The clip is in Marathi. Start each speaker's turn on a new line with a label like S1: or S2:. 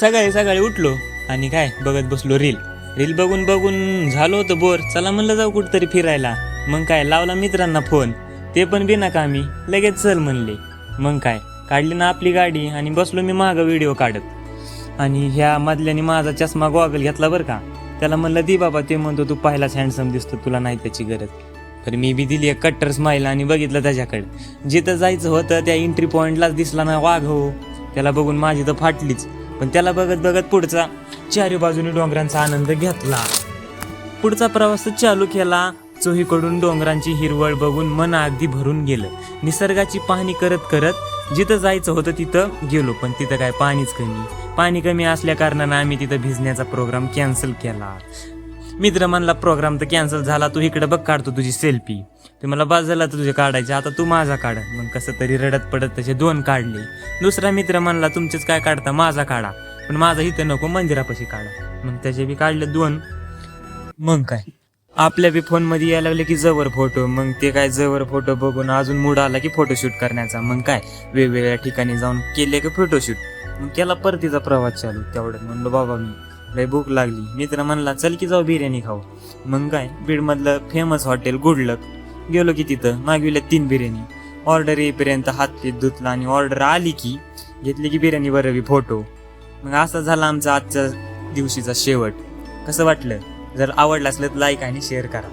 S1: सकाळी सकाळी उठलो आणि काय बघत बसलो रील रील बघून बघून झालो होतं बोर. चला म्हणलं जाऊ कुठंतरी फिरायला. मग काय लावला मित्रांना फोन, ते पण बिनाकामी लगेच चल म्हणले. मग काय काढली ना आपली गाडी आणि बसलो मी मागं व्हिडिओ काढत. आणि ह्या मधल्याने माझा चष्मा गॉगल घेतला बरं का. त्याला म्हणलं दे बाबा, ते म्हणतो तू पाहिलाच हँडसम दिसतो, तुला नाही त्याची गरज. तर मी बी दिली एक कट्टर स्माईल आणि बघितलं त्याच्याकडे. जिथं जायचं होतं त्या एंट्री पॉईंटलाच दिसला ना वाघ. हो, त्याला बघून माझी तर फाटलीच. पण त्याला बघत बघत पुढचा चारी बाजूने डोंगरांचा आनंद घेतला. पुढचा प्रवास चालू केला. चोहीकडून डोंगरांची हिरवळ बघून मन अगदी भरून गेलं. निसर्गाची पाहणी करत करत जिथं जायचं होतं तिथं गेलो, पण तिथं काय पाणी कमी असल्या कारणानं आम्ही तिथं भिजण्याचा प्रोग्राम कॅन्सल केला. मित्र म्हणला प्रोग्राम तर कॅन्सल झाला, तू इकडे बघ काढतो तुझी सेल्फी. ते मला बस झाला तुझे काढायचे, आता तू माझा काढ. मग कसं तरी रडत पडत तसे 2 काढले. दुसरा मित्र म्हणला तुमचेच काय काढता, माझा काढा, पण माझा इथं नको, मंदिरापाशी काढा. मग त्याचे बी काढले 2. मग काय आपल्या बी फोनमध्ये यायला लागले की जवळ फोटो. मग ते काय जवळ फोटो बघून अजून मूड आला की फोटोशूट करण्याचा. मग काय वेगवेगळ्या ठिकाणी जाऊन केले की फोटोशूट. मग केला परतीचा प्रवास चालू. तेवढ्यात म्हणलो बाबा मी लय भूक लागली. मित्र म्हणला चल की जाऊ बिर्याणी खाऊ. मग काय बीडमधलं फेमस हॉटेल गुडलक गेलो की तिथं मागविल्या 3 बिर्याणी. ऑर्डर येईपर्यंत हात धुतला आणि ऑर्डर आली की घेतली की बिर्याणी बरं फोटो. मग असा झाला आमचा आजच्या दिवशीचा शेवट. कसं वाटलं? जर आवडलं असलं तर लाईक आणि शेअर करा.